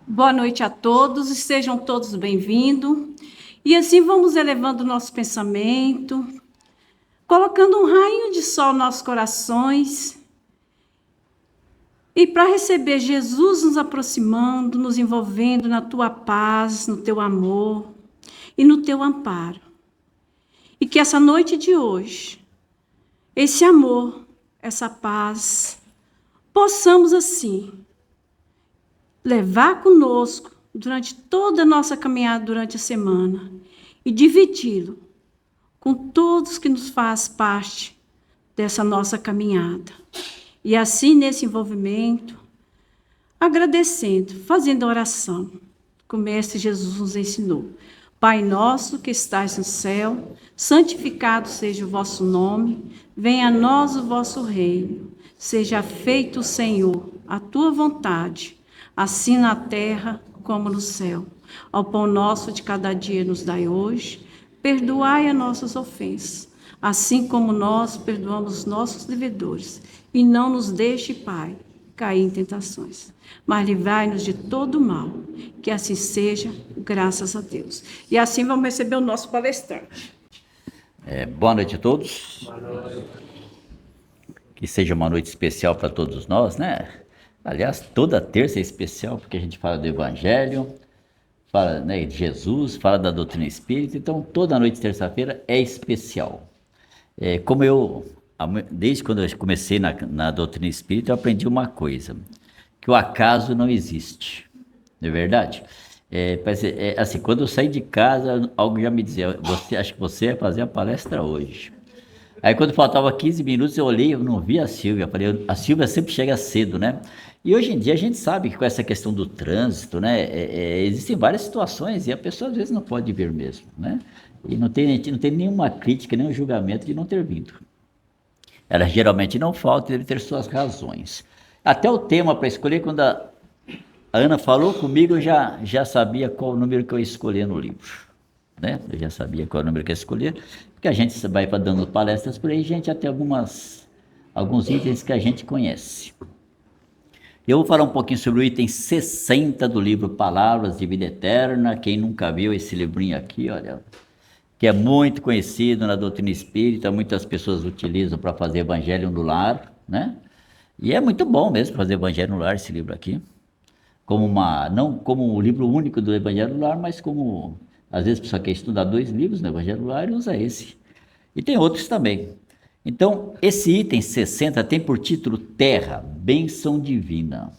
Boa noite a todos e sejam todos bem-vindos. E assim vamos elevando o nosso pensamento, colocando um raio de sol nos nossos corações e para receber Jesus nos aproximando, nos envolvendo na tua paz, no teu amor e no teu amparo. E que essa noite de hoje, esse amor, essa paz, possamos assim levar conosco durante toda a nossa caminhada durante a semana e dividi-lo com todos que nos faz parte dessa nossa caminhada. E assim, nesse envolvimento, agradecendo, fazendo a oração, que o Mestre Jesus nos ensinou. Pai nosso que estais no céu, santificado seja o vosso nome, venha a nós o vosso reino, seja feito, Senhor, a tua vontade, assim na terra como no céu. Ao pão nosso de cada dia nos dai hoje, perdoai as nossas ofensas, assim como nós perdoamos os nossos devedores, e não nos deixe, Pai, cair em tentações, mas livrai-nos de todo mal, que assim seja, graças a Deus. E assim vamos receber o nosso palestrante. Boa noite a todos. Que seja uma noite especial para todos nós, né? Aliás, toda terça é especial porque a gente fala do Evangelho, fala, né, de Jesus, fala da doutrina espírita, então toda noite de terça-feira é especial. Desde quando eu comecei na doutrina espírita, eu aprendi uma coisa, que o acaso não existe, não é verdade? Assim, quando eu saí de casa, algo já me dizia, acho que você vai fazer a palestra hoje. Aí quando faltava 15 minutos eu olhei, eu não vi a Silvia, falei, a Silvia sempre chega cedo, né? E hoje em dia a gente sabe que com essa questão do trânsito, né, existem várias situações e a pessoa às vezes não pode vir mesmo, né? E a gente não tem nenhuma crítica, nenhum julgamento de não ter vindo. Ela geralmente não falta, deve ter suas razões. Até o tema para escolher, quando a Ana falou comigo, eu já sabia qual o número que eu ia escolher no livro. Né? Eu já sabia qual número que ia escolher, porque a gente vai dando palestras por aí, a gente já tem alguns itens que a gente conhece. Eu vou falar um pouquinho sobre o item 60 do livro Palavras de Vida Eterna. Quem nunca viu esse livrinho aqui, olha, que é muito conhecido na doutrina espírita, muitas pessoas utilizam para fazer evangelho no lar, né? E é muito bom mesmo fazer evangelho no lar, esse livro aqui. Não como um livro único do Evangelho no Lar, mas como, às vezes a pessoa quer estudar 2 livros no Evangelho no Lar e usa esse. E tem outros também. Então, esse item 60 tem por título Terra, Bênção Divina.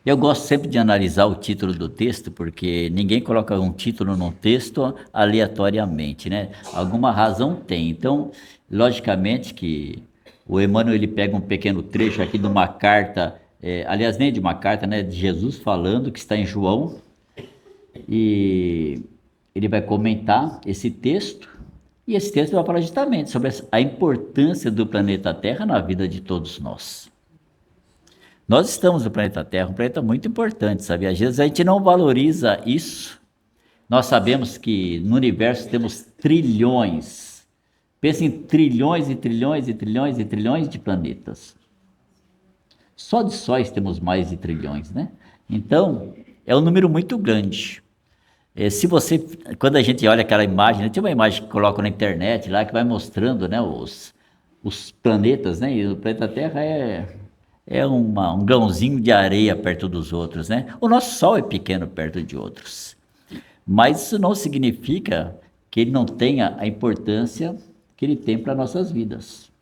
Eu gosto sempre de analisar o título do texto, porque ninguém coloca um título num texto aleatoriamente, né? Alguma razão tem. Então, logicamente que o Emmanuel ele pega um pequeno trecho aqui de uma carta, aliás, nem de uma carta, né, de Jesus falando, que está em João, e ele vai comentar esse texto, e esse texto vai falar justamente sobre a importância do planeta Terra na vida de todos nós. Nós estamos no planeta Terra, um planeta muito importante, sabe? Às vezes a gente não valoriza isso. Nós sabemos que no universo temos trilhões, pensa em trilhões e trilhões e trilhões e trilhões de planetas. Só de sóis temos mais de trilhões, né? Então, é um número muito grande. Quando a gente olha aquela imagem, tem uma imagem que coloca na internet lá que vai mostrando, né, os planetas, né? E o planeta Terra é um grãozinho de areia perto dos outros, né? O nosso Sol é pequeno perto de outros. Mas isso não significa que ele não tenha a importância que ele tem para nossas vidas.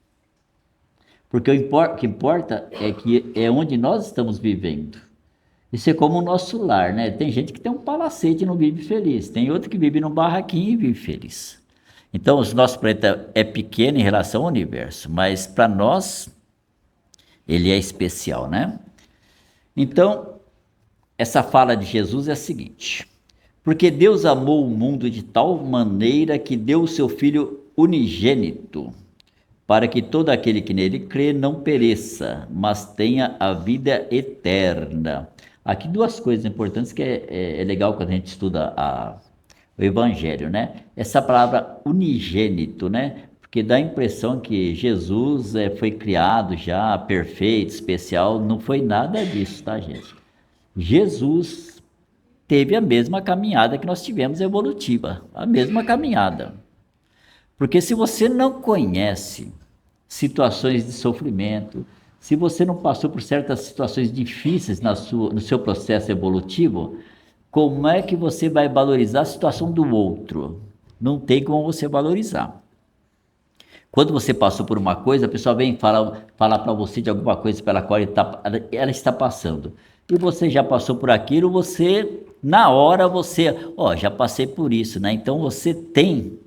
Porque o que importa é que é onde nós estamos vivendo. Isso é como o nosso lar, né? Tem gente que tem um palacete e não vive feliz. Tem outro que vive num barraquinho e vive feliz. Então, o nosso planeta é pequeno em relação ao universo, mas para nós, ele é especial, né? Então, essa fala de Jesus é a seguinte: porque Deus amou o mundo de tal maneira que deu o seu Filho unigênito, para que todo aquele que nele crê não pereça, mas tenha a vida eterna. Aqui 2 coisas importantes que é legal quando a gente estuda o Evangelho, né? Essa palavra unigênito, né? Porque dá a impressão que Jesus foi criado já perfeito, especial. Não foi nada disso, tá, gente? Jesus teve a mesma caminhada que nós tivemos evolutiva, a mesma caminhada. Porque se você não conhece situações de sofrimento, se você não passou por certas situações difíceis no seu processo evolutivo, como é que você vai valorizar a situação do outro? Não tem como você valorizar. Quando você passou por uma coisa, a pessoa vem falar para você de alguma coisa pela qual ela está passando. E você já passou por aquilo, na hora, já passei por isso, né? Então você tem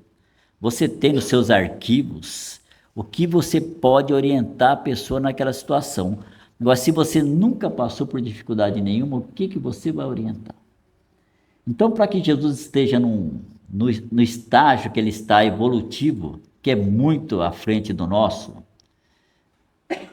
nos seus arquivos o que você pode orientar a pessoa naquela situação. Agora, se você nunca passou por dificuldade nenhuma, o que você vai orientar? Então, para que Jesus esteja no estágio que ele está evolutivo, que é muito à frente do nosso,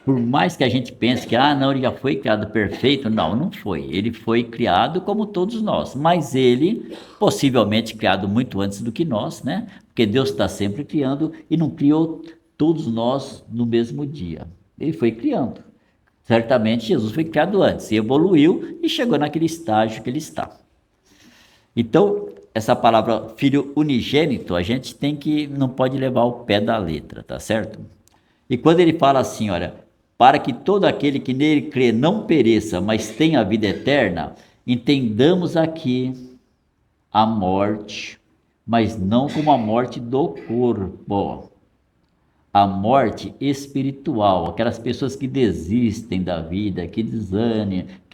por mais que a gente pense que, não, ele já foi criado perfeito, não foi. Ele foi criado como todos nós, mas ele, possivelmente criado muito antes do que nós, né? Porque Deus está sempre criando e não criou todos nós no mesmo dia. Ele foi criando. Certamente Jesus foi criado antes, e evoluiu e chegou naquele estágio que ele está. Então, essa palavra filho unigênito, a gente não pode levar ao pé da letra, tá certo? E quando ele fala assim, olha, para que todo aquele que nele crê não pereça, mas tenha a vida eterna, entendamos aqui a morte, mas não como a morte do corpo, a morte espiritual, aquelas pessoas que desistem da vida, que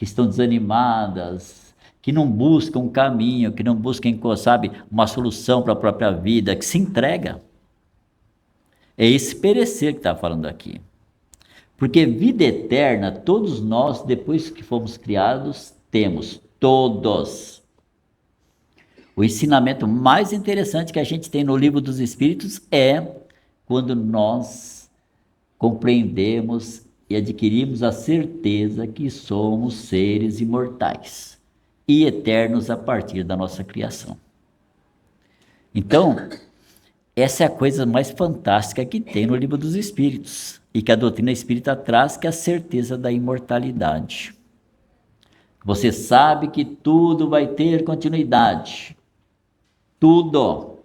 estão desanimadas, que não buscam um caminho, que não buscam, sabe, uma solução para a própria vida, que se entrega. É esse perecer que está falando aqui. Porque vida eterna, todos nós, depois que fomos criados, temos. Todos. O ensinamento mais interessante que a gente tem no Livro dos Espíritos é quando nós compreendemos e adquirimos a certeza que somos seres imortais e eternos a partir da nossa criação. Então, essa é a coisa mais fantástica que tem no Livro dos Espíritos e que a doutrina espírita traz, que é a certeza da imortalidade. Você sabe que tudo vai ter continuidade. Tudo.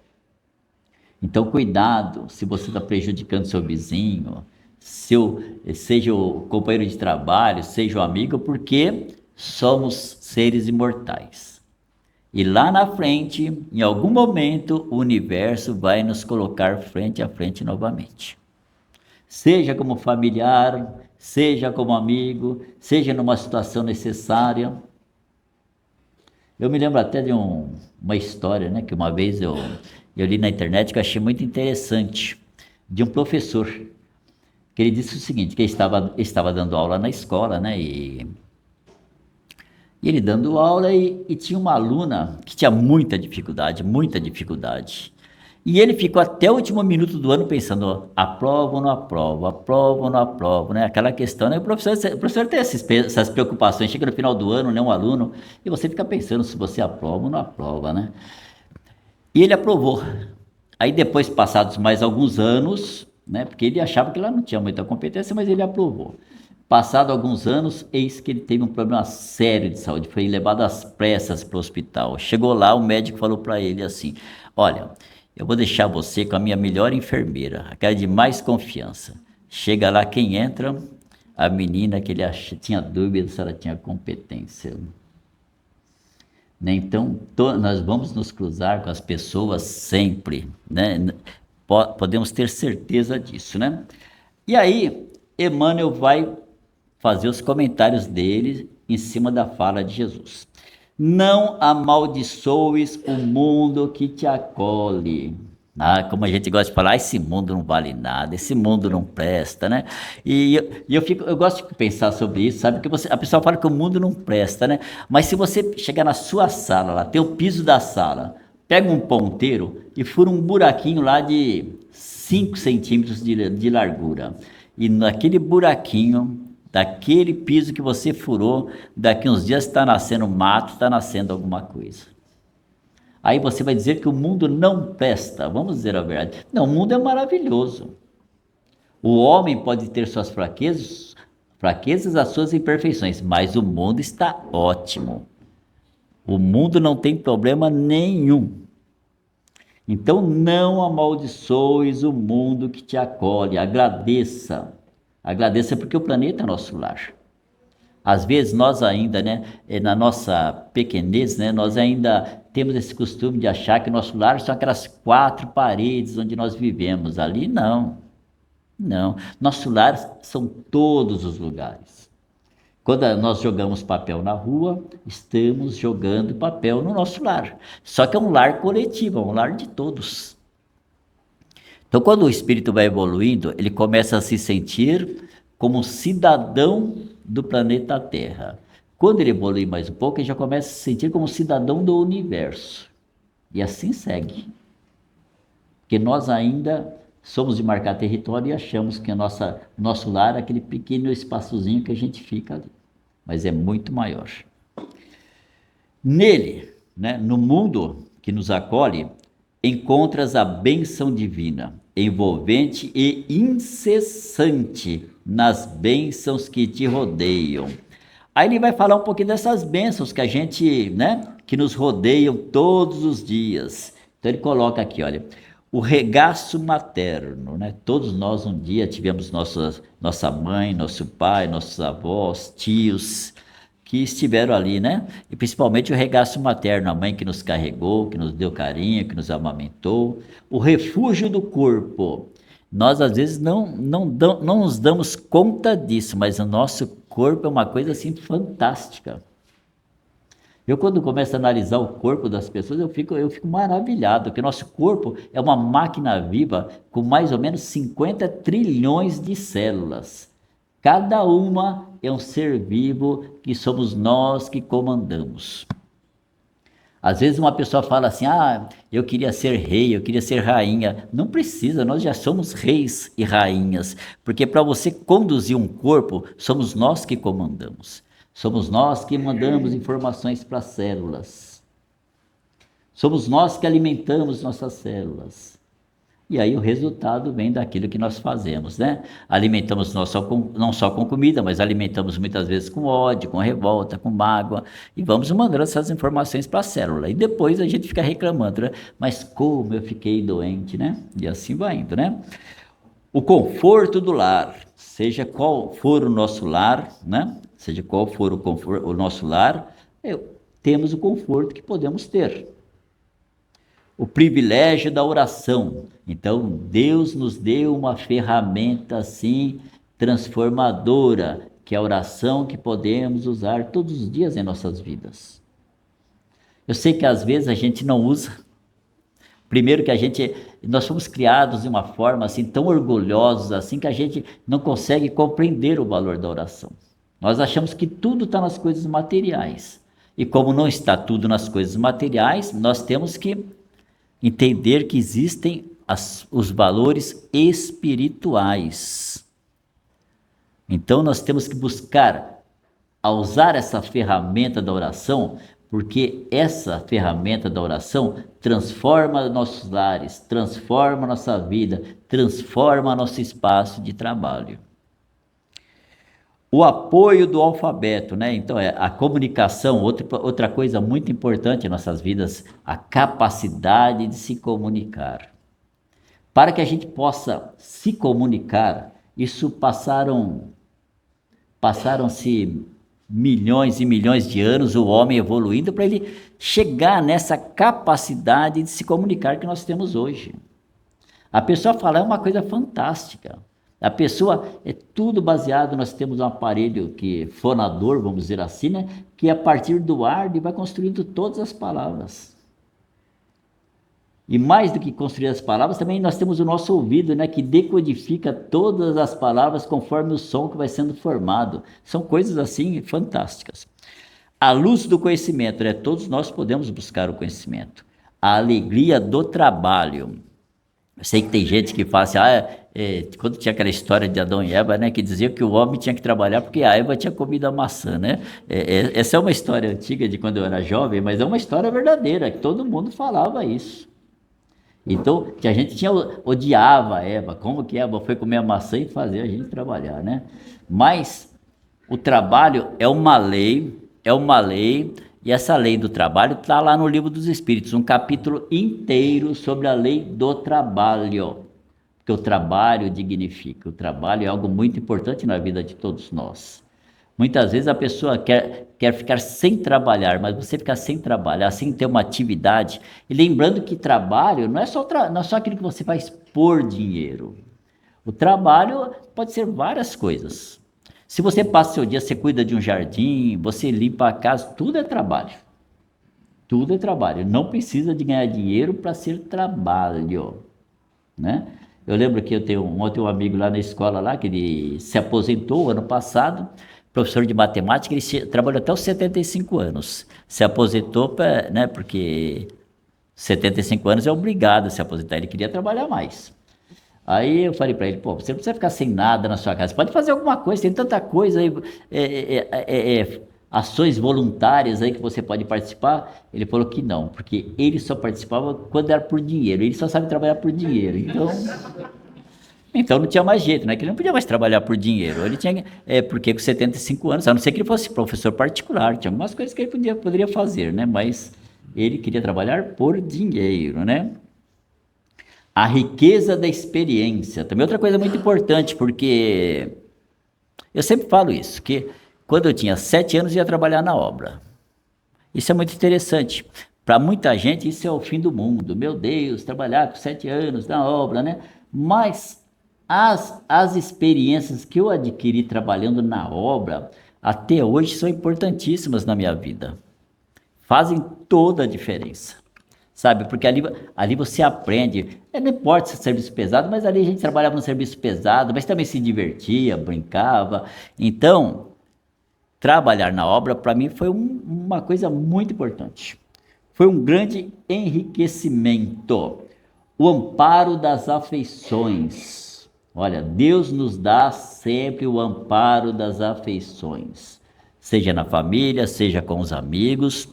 Então, cuidado se você está prejudicando seu vizinho, seja o companheiro de trabalho, seja o amigo, porque somos seres imortais. E lá na frente, em algum momento, o universo vai nos colocar frente a frente novamente. Seja como familiar, seja como amigo, seja numa situação necessária. Eu me lembro até de uma história, né, que uma vez eu li na internet, que eu achei muito interessante, de um professor, que ele disse o seguinte, que ele estava dando aula na escola, né, e ele dando aula e tinha uma aluna que tinha muita dificuldade. E ele ficou até o último minuto do ano pensando, aprovo ou não aprovo, né? Aquela questão, né? O professor tem essas preocupações, chega no final do ano, né? Um aluno, e você fica pensando se você aprova ou não aprova, né? E ele aprovou. Aí depois, passados mais alguns anos, né? Porque ele achava que ela não tinha muita competência, mas ele aprovou. Passado alguns anos, eis que ele teve um problema sério de saúde, foi levado às pressas para o hospital. Chegou lá, o médico falou para ele assim, olha, eu vou deixar você com a minha melhor enfermeira, aquela de mais confiança. Chega lá, quem entra? A menina que ele tinha dúvida se ela tinha competência. Né? Então, nós vamos nos cruzar com as pessoas sempre, né? Podemos ter certeza disso, né? E aí, Emmanuel vai fazer os comentários dele em cima da fala de Jesus. Não amaldiçoes o mundo que te acolhe. Como a gente gosta de falar, esse mundo não vale nada, esse mundo não presta, né? E eu gosto de pensar sobre isso, sabe? Que a pessoa fala que o mundo não presta, né? Mas se você chegar na sua sala, lá tem o piso da sala, pega um ponteiro e fura um buraquinho lá de 5 centímetros de largura. E naquele buraquinho, daquele piso que você furou, daqui uns dias está nascendo mato, está nascendo alguma coisa. Aí você vai dizer que o mundo não presta. Vamos dizer a verdade. Não, o mundo é maravilhoso. O homem pode ter suas fraquezas, fraquezas, as suas imperfeições, mas o mundo está ótimo. O mundo não tem problema nenhum. Então não amaldiçoes o mundo que te acolhe, agradeça. Agradeça porque o planeta é nosso lar. Às vezes nós ainda, né, na nossa pequenez, né, nós ainda temos esse costume de achar que nosso lar são aquelas 4 paredes onde nós vivemos. Ali não, não. Nosso lar são todos os lugares. Quando nós jogamos papel na rua, estamos jogando papel no nosso lar. Só que é um lar coletivo, é um lar de todos. Então, quando o espírito vai evoluindo, ele começa a se sentir como cidadão do planeta Terra. Quando ele evolui mais um pouco, ele já começa a se sentir como cidadão do universo. E assim segue. Porque nós ainda somos de marcar território e achamos que nosso lar é aquele pequeno espaçozinho que a gente fica ali. Mas é muito maior. Nele, né, no mundo que nos acolhe, encontras a bênção divina, envolvente e incessante nas bênçãos que te rodeiam. Aí ele vai falar um pouquinho dessas bênçãos que a gente, né, que nos rodeiam todos os dias. Então ele coloca aqui, olha, o regaço materno, né? Todos nós um dia tivemos nossa mãe, nosso pai, nossos avós, tios, que estiveram ali, né? E principalmente o regaço materno, a mãe que nos carregou, que nos deu carinho, que nos amamentou. O refúgio do corpo. Nós, às vezes, não nos damos conta disso, mas o nosso corpo é uma coisa, assim, fantástica. Eu, quando começo a analisar o corpo das pessoas, eu fico maravilhado, porque o nosso corpo é uma máquina viva com mais ou menos 50 trilhões de células. Cada uma é um ser vivo que somos nós que comandamos. Às vezes uma pessoa fala assim, eu queria ser rei, eu queria ser rainha. Não precisa, nós já somos reis e rainhas, porque para você conduzir um corpo, somos nós que comandamos. Somos nós que mandamos informações para as células. Somos nós que alimentamos nossas células. E aí o resultado vem daquilo que nós fazemos, né? Alimentamos não só com comida, mas alimentamos muitas vezes com ódio, com revolta, com mágoa. E vamos mandando essas informações para a célula. E depois a gente fica reclamando, né? Mas como eu fiquei doente, né? E assim vai indo, né? O conforto do lar, seja qual for o nosso lar, né? Seja qual for o nosso lar, temos o conforto que podemos ter. O privilégio da oração. Então, Deus nos deu uma ferramenta assim transformadora, que é a oração que podemos usar todos os dias em nossas vidas. Eu sei que às vezes a gente não usa. Primeiro que nós fomos criados de uma forma assim tão orgulhosos assim que a gente não consegue compreender o valor da oração. Nós achamos que tudo está nas coisas materiais. E como não está tudo nas coisas materiais, nós temos que entender que existem os valores espirituais. Então nós temos que buscar a usar essa ferramenta da oração, porque essa ferramenta da oração transforma nossos lares, transforma nossa vida, transforma nosso espaço de trabalho. O apoio do alfabeto, né? Então, a comunicação, outra coisa muito importante em nossas vidas, a capacidade de se comunicar. Para que a gente possa se comunicar, isso passaram-se milhões e milhões de anos, o homem evoluindo para ele chegar nessa capacidade de se comunicar que nós temos hoje. A pessoa falar é uma coisa fantástica. A pessoa é tudo baseado, nós temos um aparelho fonador, vamos dizer assim, né? Que a partir do ar ele vai construindo todas as palavras. E mais do que construir as palavras, também nós temos o nosso ouvido, né? Que decodifica todas as palavras conforme o som que vai sendo formado. São coisas assim fantásticas. A luz do conhecimento, né? Todos nós podemos buscar o conhecimento. A alegria do trabalho. Eu sei que tem gente que fala assim, quando tinha aquela história de Adão e Eva, né, que dizia que o homem tinha que trabalhar porque a Eva tinha comido a maçã, né? Essa é uma história antiga de quando eu era jovem, mas é uma história verdadeira, que todo mundo falava isso. Então, que a gente odiava a Eva, como que Eva foi comer a maçã e fazer a gente trabalhar, né? Mas O trabalho é uma lei, e essa lei do trabalho está lá no Livro dos Espíritos, um capítulo inteiro sobre a lei do trabalho. Porque o trabalho dignifica, o trabalho é algo muito importante na vida de todos nós. Muitas vezes a pessoa quer ficar sem trabalhar, mas você ficar sem trabalhar, sem ter uma atividade, e lembrando que trabalho não é só aquilo que você faz por dinheiro. O trabalho pode ser várias coisas. Se você passa o seu dia, você cuida de um jardim, você limpa a casa, tudo é trabalho. Tudo é trabalho. Não precisa de ganhar dinheiro para ser trabalho, né? Eu lembro que eu tenho um amigo lá na escola, lá, que ele se aposentou ano passado, professor de matemática, ele trabalhou até os 75 anos. Se aposentou, né, porque 75 anos é obrigado a se aposentar, ele queria trabalhar mais. Aí eu falei para ele, pô, você não precisa ficar sem nada na sua casa, pode fazer alguma coisa, tem tanta coisa aí, ações voluntárias aí que você pode participar. Ele falou que não, porque ele só participava quando era por dinheiro, ele só sabe trabalhar por dinheiro, então não tinha mais jeito, né? Que ele não podia mais trabalhar por dinheiro. Ele tinha, porque com 75 anos, a não ser que ele fosse professor particular, tinha algumas coisas que ele poderia fazer, né? Mas ele queria trabalhar por dinheiro, né? A riqueza da experiência, também outra coisa muito importante, porque eu sempre falo isso, que quando eu tinha 7 anos eu ia trabalhar na obra. Isso é muito interessante. Para muita gente isso é o fim do mundo. Meu Deus, trabalhar com 7 anos na obra, né? Mas as experiências que eu adquiri trabalhando na obra, até hoje são importantíssimas na minha vida. Fazem toda a diferença, sabe? Porque ali você aprende, não importa se é serviço pesado, mas ali a gente trabalhava no serviço pesado, mas também se divertia, brincava. Então, trabalhar na obra para mim foi uma coisa muito importante. Foi um grande enriquecimento. O amparo das afeições. Olha, Deus nos dá sempre o amparo das afeições, seja na família, seja com os amigos.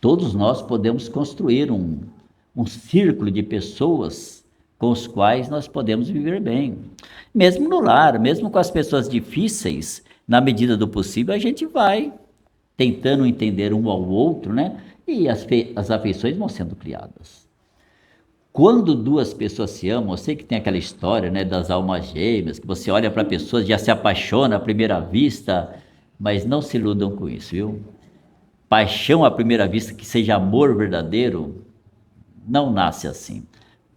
Todos nós podemos construir um círculo de pessoas com os quais nós podemos viver bem. Mesmo no lar, mesmo com as pessoas difíceis, na medida do possível, a gente vai tentando entender um ao outro, né? E as afeições vão sendo criadas. Quando duas pessoas se amam, eu sei que tem aquela história, né, das almas gêmeas, que você olha para a pessoa, já se apaixona à primeira vista, mas não se iludam com isso, viu? Paixão à primeira vista, que seja amor verdadeiro, não nasce assim.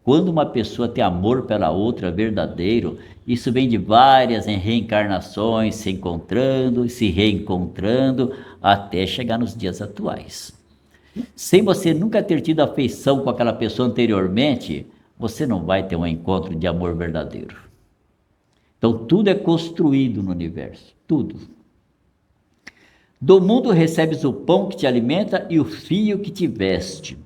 Quando uma pessoa tem amor pela outra verdadeiro, isso vem de várias reencarnações, se encontrando e se reencontrando, até chegar nos dias atuais. Sem você nunca ter tido afeição com aquela pessoa anteriormente, você não vai ter um encontro de amor verdadeiro. Então tudo é construído no universo, tudo. Do mundo recebes o pão que te alimenta e o fio que te veste.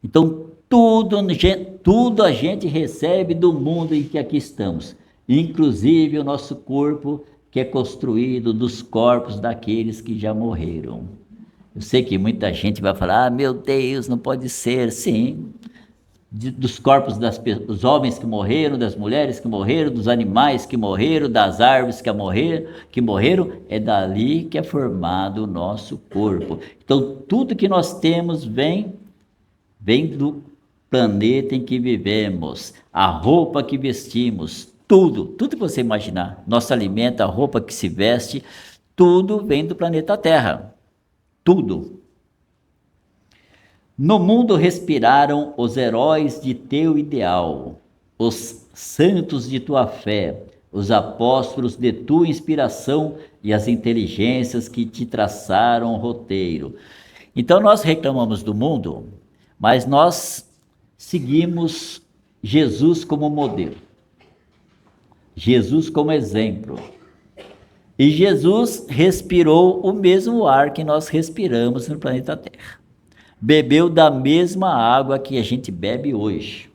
Então tudo a gente recebe do mundo em que aqui estamos, inclusive o nosso corpo, que é construído dos corpos daqueles que já morreram. Eu sei que muita gente vai falar, meu Deus, não pode ser. Sim, dos corpos dos homens que morreram, das mulheres que morreram, dos animais que morreram, das árvores que morreram, é dali que é formado o nosso corpo. Então tudo que nós temos vem do planeta em que vivemos, a roupa que vestimos, tudo que você imaginar, nosso alimento, a roupa que se veste, tudo vem do planeta Terra. Tudo. No mundo respiraram os heróis de teu ideal, os santos de tua fé, os apóstolos de tua inspiração e as inteligências que te traçaram o roteiro. Então nós reclamamos do mundo, mas nós seguimos Jesus como modelo, Jesus como exemplo. E Jesus respirou o mesmo ar que nós respiramos no planeta Terra. Bebeu da mesma água que a gente bebe hoje.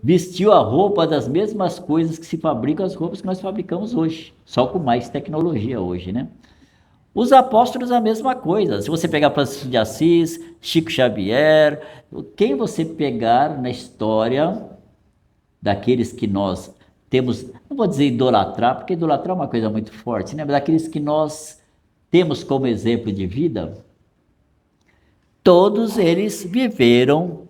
Vestiu a roupa das mesmas coisas que se fabricam as roupas que nós fabricamos hoje. Só com mais tecnologia hoje, né? Os apóstolos a mesma coisa. Se você pegar Francisco de Assis, Chico Xavier, quem você pegar na história daqueles que nós temos, não vou dizer idolatrar, porque idolatrar é uma coisa muito forte, né? Mas aqueles que nós temos como exemplo de vida, todos eles viveram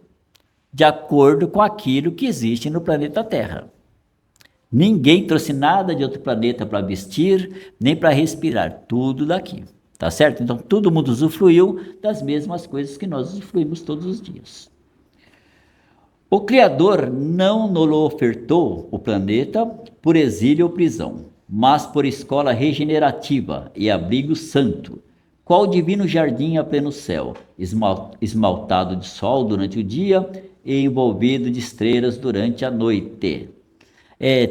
de acordo com aquilo que existe no planeta Terra. Ninguém trouxe nada de outro planeta para vestir, nem para respirar, tudo daqui, tá certo? Então todo mundo usufruiu das mesmas coisas que nós usufruímos todos os dias. O Criador não nos ofertou o planeta por exílio ou prisão, mas por escola regenerativa e abrigo santo, qual divino jardim a pleno céu, esmaltado de sol durante o dia e envolvido de estrelas durante a noite.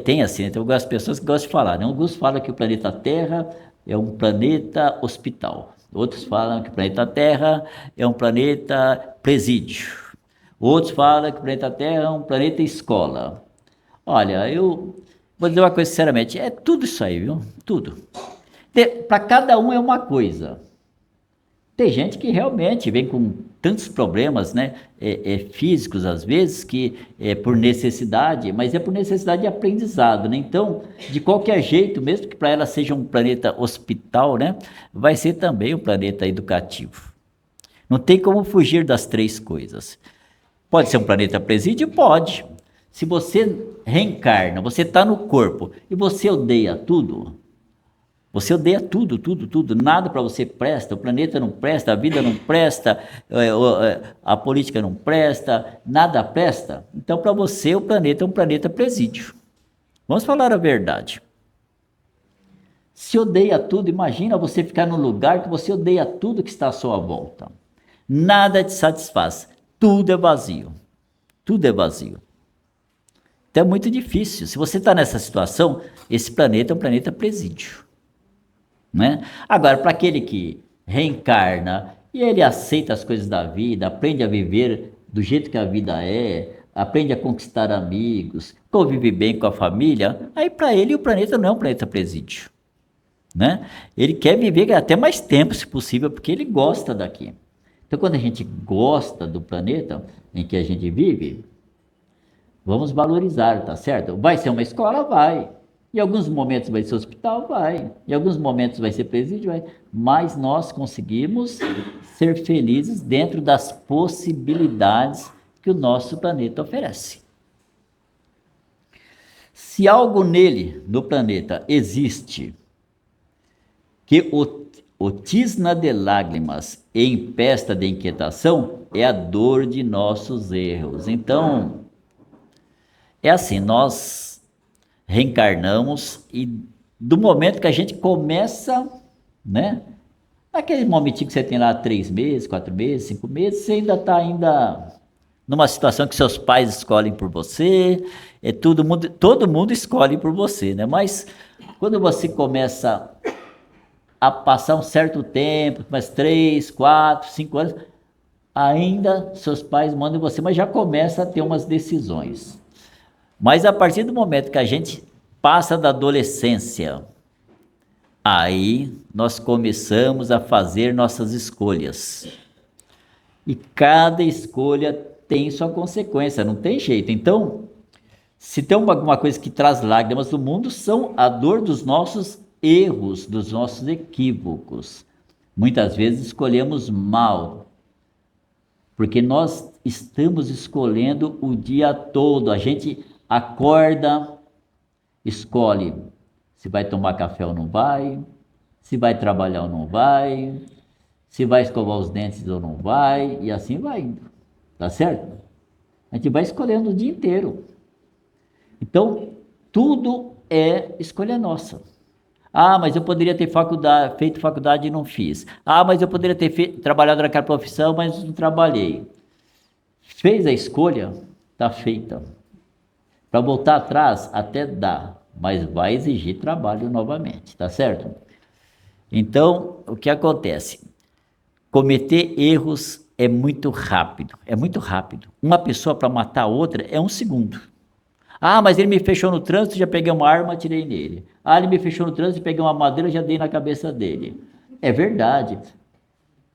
Tem assim, né? Tem algumas pessoas que gostam de falar, né? Alguns falam que o planeta Terra é um planeta hospital, outros falam que o planeta Terra é um planeta presídio, outros falam que o planeta Terra é um planeta escola. Olha, eu vou dizer uma coisa sinceramente, é tudo isso aí, viu? Tudo. Para cada um é uma coisa. Tem gente que realmente vem com tantos problemas, né, físicos às vezes, que é por necessidade, mas é por necessidade de aprendizado, né? Então, de qualquer jeito, mesmo que para ela seja um planeta hospital, né, vai ser também um planeta educativo. Não tem como fugir das três coisas. Pode ser um planeta presídio? Pode. Se você reencarna, você está no corpo e você odeia tudo, você odeia tudo, tudo, tudo, nada para você presta, o planeta não presta, a vida não presta, a política não presta, nada presta. Então, para você, o planeta é um planeta presídio. Vamos falar a verdade. Se odeia tudo, imagina você ficar num lugar que você odeia tudo que está à sua volta. Nada te satisfaz, tudo é vazio, tudo é vazio. Então é muito difícil. Se você está nessa situação, esse planeta é um planeta presídio. Né? Agora, para aquele que reencarna e ele aceita as coisas da vida, aprende a viver do jeito que a vida é, aprende a conquistar amigos, convive bem com a família, aí para ele o planeta não é um planeta presídio. Né? Ele quer viver até mais tempo, se possível, porque ele gosta daqui. Então, quando a gente gosta do planeta em que a gente vive, vamos valorizar, tá certo? Vai ser uma escola? Vai. Em alguns momentos vai ser hospital? Vai. Em alguns momentos vai ser presídio? Vai. Mas nós conseguimos ser felizes dentro das possibilidades que o nosso planeta oferece. Se algo nele, no planeta, existe, que o tisna de lágrimas e empesta de inquietação, é a dor de nossos erros. Então, é assim, nós reencarnamos e do momento que a gente começa, né? Naquele momentinho que você tem lá 3 meses, 4 meses, 5 meses, você ainda está numa situação que seus pais escolhem por você, todo mundo escolhe por você, né? Mas quando você começa a passar um certo tempo, mais 3, 4, 5 anos, ainda seus pais mandam você, mas já começa a ter umas decisões. Mas a partir do momento que a gente passa da adolescência, aí nós começamos a fazer nossas escolhas. E cada escolha tem sua consequência, não tem jeito. Então, se tem alguma coisa que traz lágrimas no mundo, são a dor dos nossos erros, dos nossos equívocos. Muitas vezes escolhemos mal, porque nós estamos escolhendo o dia todo. A gente acorda, escolhe se vai tomar café ou não vai, se vai trabalhar ou não vai, se vai escovar os dentes ou não vai, e assim vai indo, tá certo? A gente vai escolhendo o dia inteiro. Então, tudo é escolha nossa. Ah, mas eu poderia ter feito faculdade e não fiz. Ah, mas eu poderia ter trabalhado naquela profissão, mas não trabalhei. Fez a escolha, está feita. Para voltar atrás, até dá, mas vai exigir trabalho novamente, tá certo? Então, o que acontece? Cometer erros é muito rápido, é muito rápido. Uma pessoa para matar a outra é 1 segundo. Ah, mas ele me fechou no trânsito, já peguei uma arma, atirei nele. Ah, ele me fechou no trânsito, peguei uma madeira, já dei na cabeça dele. É verdade.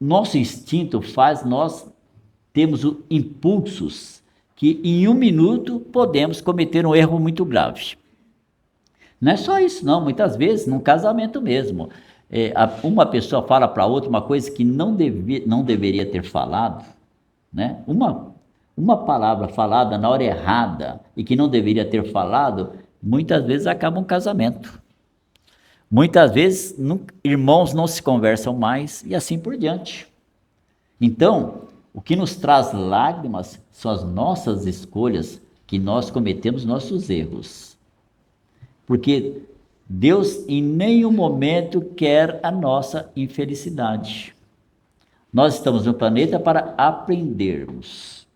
Nosso instinto faz nós termos impulsos que em 1 minuto podemos cometer um erro muito grave. Não é só isso, não. Muitas vezes, num casamento mesmo, uma pessoa fala para outra uma coisa que não deveria ter falado, né? Uma palavra falada na hora errada e que não deveria ter falado, muitas vezes acaba um casamento. Muitas vezes, irmãos não se conversam mais e assim por diante. Então, o que nos traz lágrimas são as nossas escolhas, que nós cometemos nossos erros. Porque Deus em nenhum momento quer a nossa infelicidade. Nós estamos no planeta para aprendermos.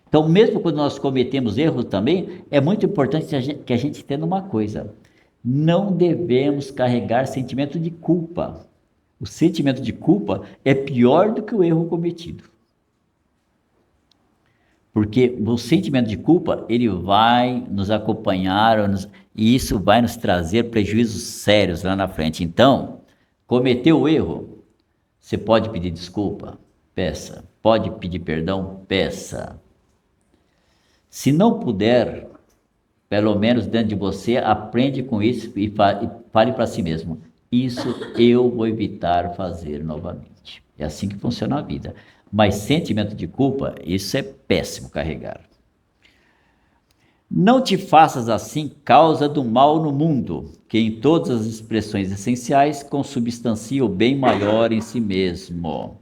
Então, mesmo quando nós cometemos erros também, é muito importante que a gente entenda uma coisa: não devemos carregar sentimento de culpa. O sentimento de culpa é pior do que o erro cometido. Porque o sentimento de culpa, ele vai nos acompanhar e isso vai nos trazer prejuízos sérios lá na frente. Então, cometeu o erro, você pode pedir desculpa? Peça. Pode pedir perdão? Peça. Se não puder, pelo menos dentro de você, aprende com isso e fale para si mesmo: isso eu vou evitar fazer novamente. É assim que funciona a vida. Mas sentimento de culpa, isso é péssimo carregar. Não te faças assim causa do mal no mundo, que em todas as expressões essenciais consubstancia o bem maior em si mesmo.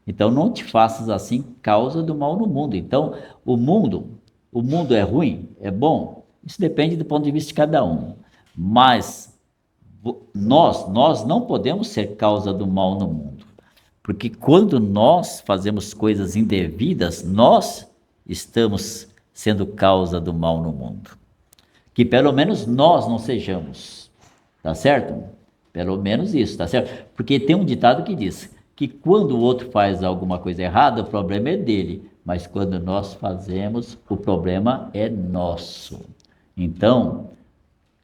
Então, não te faças assim causa do mal no mundo. Então, o mundo é ruim? É bom? Isso depende do ponto de vista de cada um. Mas nós não podemos ser causa do mal no mundo. Porque quando nós fazemos coisas indevidas, nós estamos sendo causa do mal no mundo. Que pelo menos nós não sejamos. Tá certo? Pelo menos isso, tá certo? Porque tem um ditado que diz que quando o outro faz alguma coisa errada, o problema é dele. Mas quando nós fazemos, o problema é nosso. Então,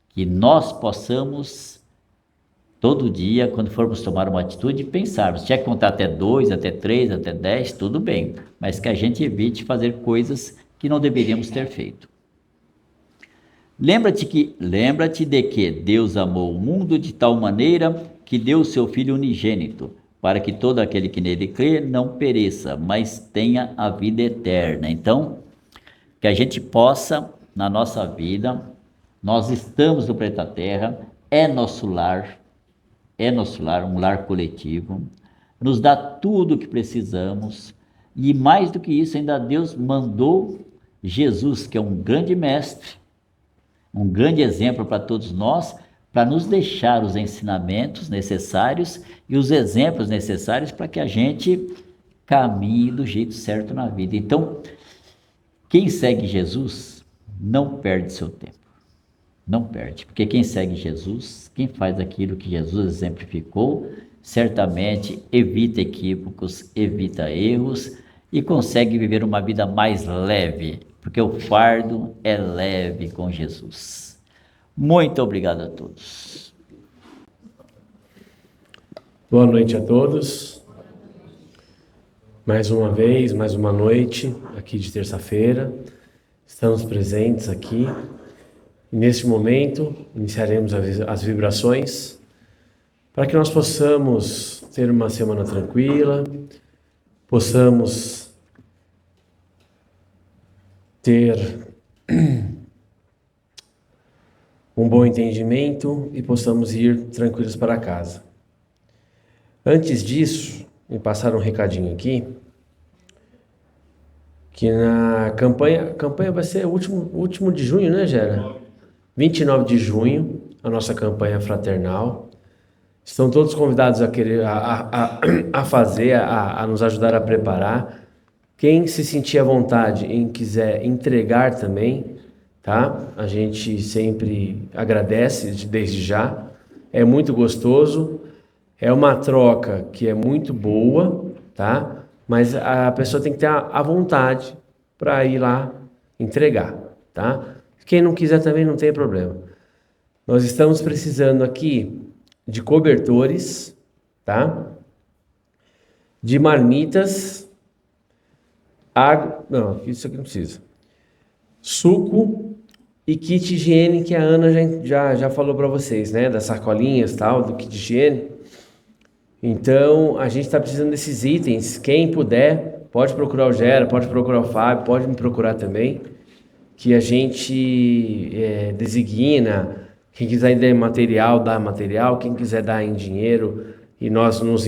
que nós possamos todo dia, quando formos tomar uma atitude, pensarmos: tinha que contar até 2, até 3, até 10, tudo bem, mas que a gente evite fazer coisas que não deveríamos ter feito. Lembra-te de que Deus amou o mundo de tal maneira que deu o seu Filho unigênito, para que todo aquele que nele crê não pereça, mas tenha a vida eterna. Então, que a gente possa, na nossa vida, nós estamos no planeta Terra, é nosso lar, um lar coletivo, nos dá tudo o que precisamos, e mais do que isso, ainda Deus mandou Jesus, que é um grande mestre, um grande exemplo para todos nós, para nos deixar os ensinamentos necessários e os exemplos necessários para que a gente caminhe do jeito certo na vida. Então, quem segue Jesus não perde seu tempo. Não perde, porque quem segue Jesus, quem faz aquilo que Jesus exemplificou, certamente evita equívocos, evita erros e consegue viver uma vida mais leve, porque o fardo é leve com Jesus. Muito obrigado a todos. Boa noite a todos. Mais uma vez, mais uma noite aqui de terça-feira. Estamos presentes aqui. E neste momento, iniciaremos as vibrações para que nós possamos ter uma semana tranquila, possamos ter um bom entendimento e possamos ir tranquilos para casa. Antes disso, me passaram um recadinho aqui, que na campanha vai ser o último de junho, né, Gera? 29 de junho, a nossa campanha fraternal. Estão todos convidados a fazer, a nos ajudar a preparar. Quem se sentir à vontade e quiser entregar também, tá? A gente sempre agradece desde já. É muito gostoso. É uma troca que é muito boa, tá? Mas a pessoa tem que ter a vontade para ir lá entregar, tá? Quem não quiser também não tem problema. Nós estamos precisando aqui de cobertores, tá? De marmitas, água, não, isso aqui não precisa. Suco e kit higiene, que a Ana já falou para vocês, né? Das sacolinhas, tal, do kit higiene. Então, a gente está precisando desses itens. Quem puder, pode procurar o Gera, pode procurar o Fábio, pode me procurar também, que a gente designa. Quem quiser dar material, dá material. Quem quiser dar em dinheiro e nós nos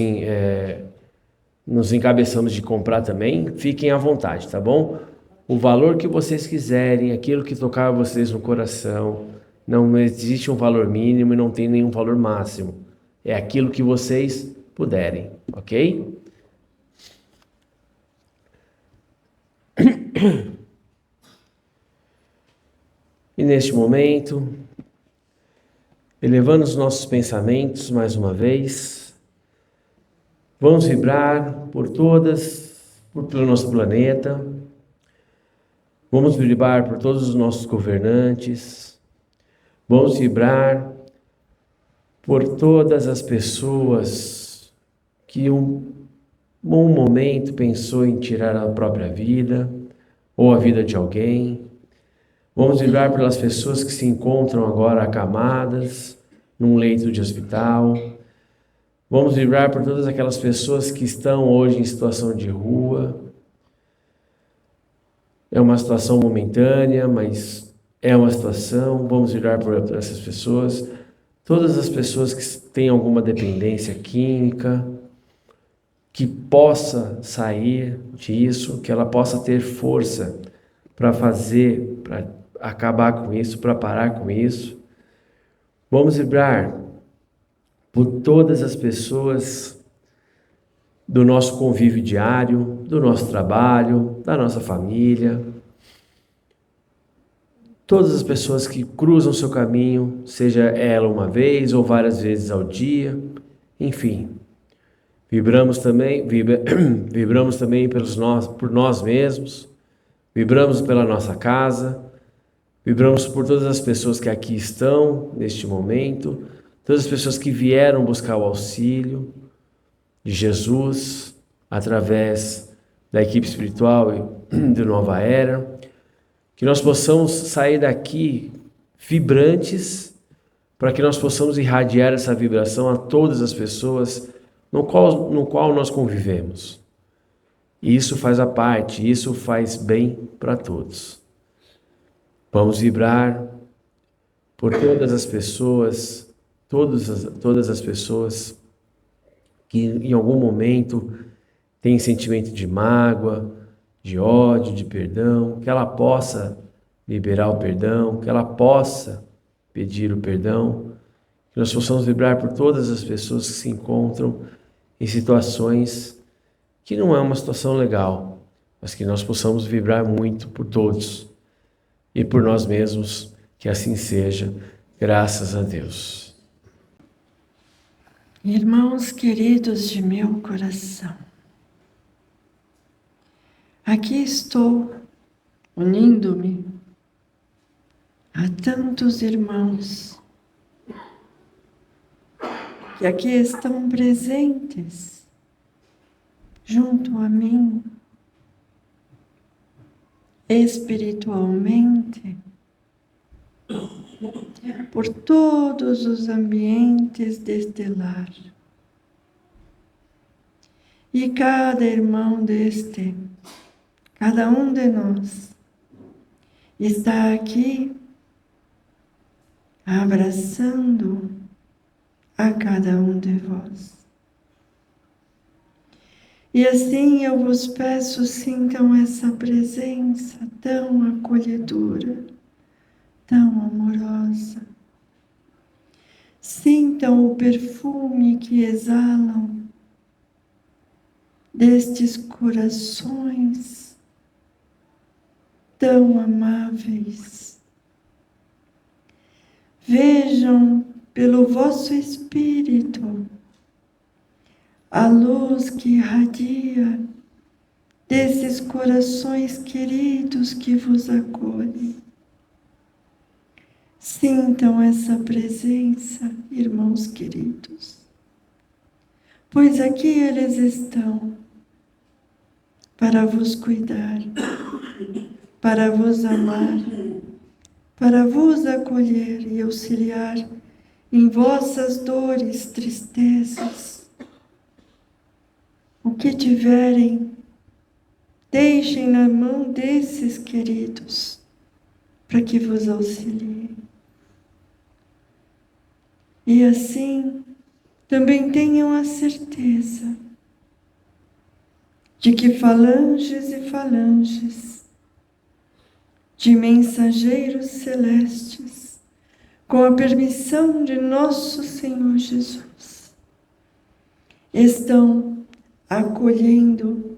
encabeçamos de comprar também, fiquem à vontade, tá bom? O valor que vocês quiserem, aquilo que tocar vocês no coração, não existe um valor mínimo e não tem nenhum valor máximo. É aquilo que vocês puderem, ok? E neste momento, elevando os nossos pensamentos mais uma vez, vamos vibrar pelo nosso planeta, vamos vibrar por todos os nossos governantes, vamos vibrar por todas as pessoas que um momento pensou em tirar a própria vida ou a vida de alguém. Vamos vibrar pelas pessoas que se encontram agora acamadas num leito de hospital. Vamos vibrar por todas aquelas pessoas que estão hoje em situação de rua. É uma situação momentânea, mas é uma situação. Vamos vibrar por essas pessoas. Todas as pessoas que têm alguma dependência química, que possa sair disso, que ela possa ter força para fazer, para acabar com isso, para parar com isso. Vamos vibrar por todas as pessoas do nosso convívio diário, do nosso trabalho, da nossa família. Todas as pessoas que cruzam seu caminho, seja ela uma vez ou várias vezes ao dia, enfim. Vibramos também por nós mesmos, vibramos pela nossa casa, vibramos por todas as pessoas que aqui estão neste momento, todas as pessoas que vieram buscar o auxílio de Jesus através da equipe espiritual de Nova Era, que nós possamos sair daqui vibrantes, para que nós possamos irradiar essa vibração a todas as pessoas no qual nós convivemos. E isso faz a parte, isso faz bem para todos. Vamos vibrar por todas as pessoas, todas as pessoas que em algum momento têm sentimento de mágoa, de ódio, de perdão, que ela possa liberar o perdão, que ela possa pedir o perdão, que nós possamos vibrar por todas as pessoas que se encontram em situações que não é uma situação legal, mas que nós possamos vibrar muito por todos e por nós mesmos, que assim seja, graças a Deus. Irmãos queridos de meu coração, aqui estou unindo-me a tantos irmãos que aqui estão presentes junto a mim, espiritualmente, por todos os ambientes deste lar. E cada irmão cada um de nós, está aqui abraçando a cada um de vós. E assim eu vos peço, sintam essa presença tão acolhedora, tão amorosa. Sintam o perfume que exalam destes corações tão amáveis. Vejam pelo vosso espírito a luz que irradia desses corações queridos que vos acolhem. Sintam essa presença, irmãos queridos, pois aqui eles estão para vos cuidar, para vos amar, para vos acolher e auxiliar em vossas dores, tristezas. O que tiverem, deixem na mão desses queridos, para que vos auxiliem. E assim, também tenham a certeza de que falanges e falanges de mensageiros celestes, com a permissão de nosso Senhor Jesus, estão acolhendo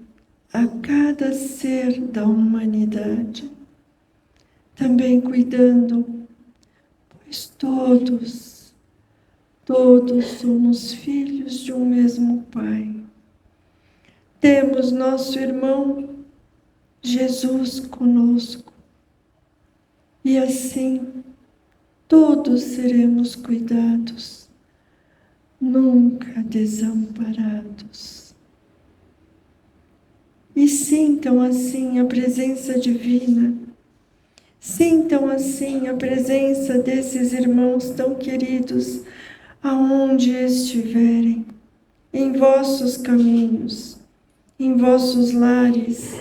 a cada ser da humanidade, também cuidando, pois todos somos filhos de um mesmo Pai. Temos nosso irmão Jesus conosco, e assim todos seremos cuidados, nunca desamparados. E sintam assim a presença divina, sintam assim a presença desses irmãos tão queridos, aonde estiverem, em vossos caminhos, em vossos lares,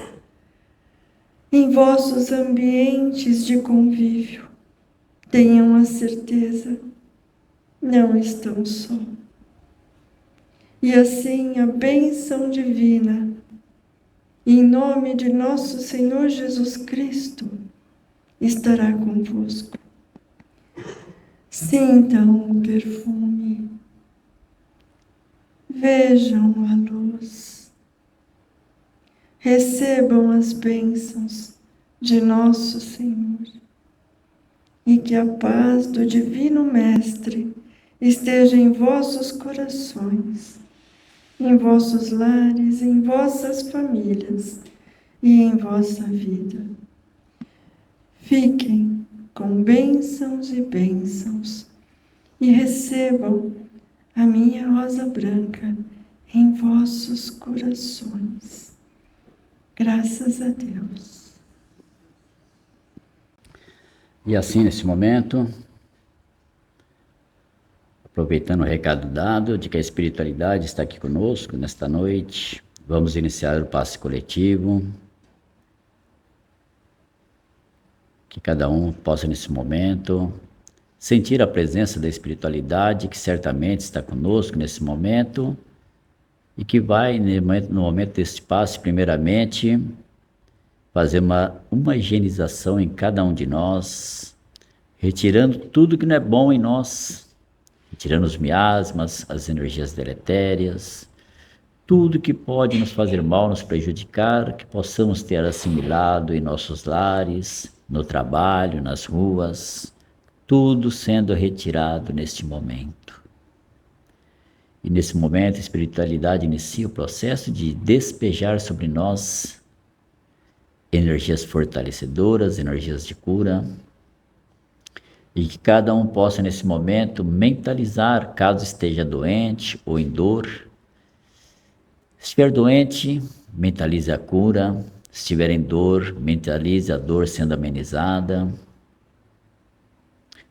em vossos ambientes de convívio. Tenham a certeza, não estão só. E assim a bênção divina, em nome de nosso Senhor Jesus Cristo, estará convosco. Sintam o perfume, vejam a luz, recebam as bênçãos de nosso Senhor, e que a paz do Divino Mestre esteja em vossos corações, em vossos lares, em vossas famílias e em vossa vida. Fiquem com bênçãos e bênçãos e recebam a minha rosa branca em vossos corações. Graças a Deus. E assim, nesse momento, aproveitando o recado dado de que a espiritualidade está aqui conosco nesta noite, vamos iniciar o passe coletivo. Que cada um possa, nesse momento, sentir a presença da espiritualidade que certamente está conosco nesse momento e que vai, no momento deste passe, primeiramente, fazer uma higienização em cada um de nós, retirando tudo que não é bom em nós, retirando os miasmas, as energias deletérias, tudo que pode nos fazer mal, nos prejudicar, que possamos ter assimilado em nossos lares, no trabalho, nas ruas, tudo sendo retirado neste momento. E nesse momento a espiritualidade inicia o processo de despejar sobre nós energias fortalecedoras, energias de cura, e que cada um possa nesse momento mentalizar, caso esteja doente ou em dor. Se estiver doente, mentalize a cura. Se estiver em dor, mentalize a dor sendo amenizada.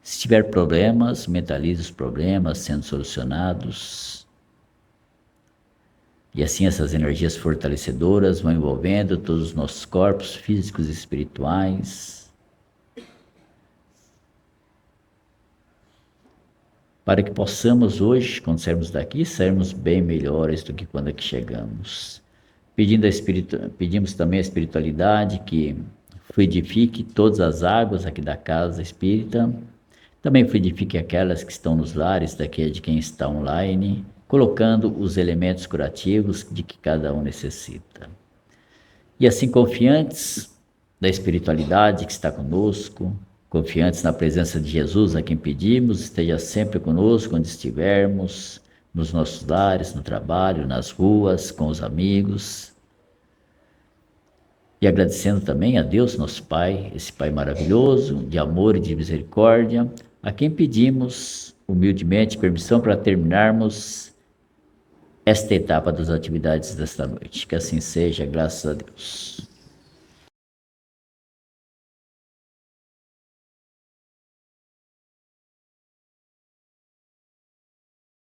Se tiver problemas, mentalize os problemas sendo solucionados. E assim essas energias fortalecedoras vão envolvendo todos os nossos corpos físicos e espirituais, para que possamos hoje, quando sairmos daqui, sairmos bem melhores do que quando aqui chegamos. Pedimos também a espiritualidade que fluidifique todas as águas aqui da casa espírita, também fluidifique aquelas que estão nos lares daqui de quem está online, colocando os elementos curativos de que cada um necessita. E assim, confiantes da espiritualidade que está conosco, confiantes na presença de Jesus, a quem pedimos, esteja sempre conosco onde estivermos, nos nossos lares, no trabalho, nas ruas, com os amigos. E agradecendo também a Deus, nosso Pai, esse Pai maravilhoso, de amor e de misericórdia, a quem pedimos humildemente permissão para terminarmos esta etapa das atividades desta noite. Que assim seja, graças a Deus.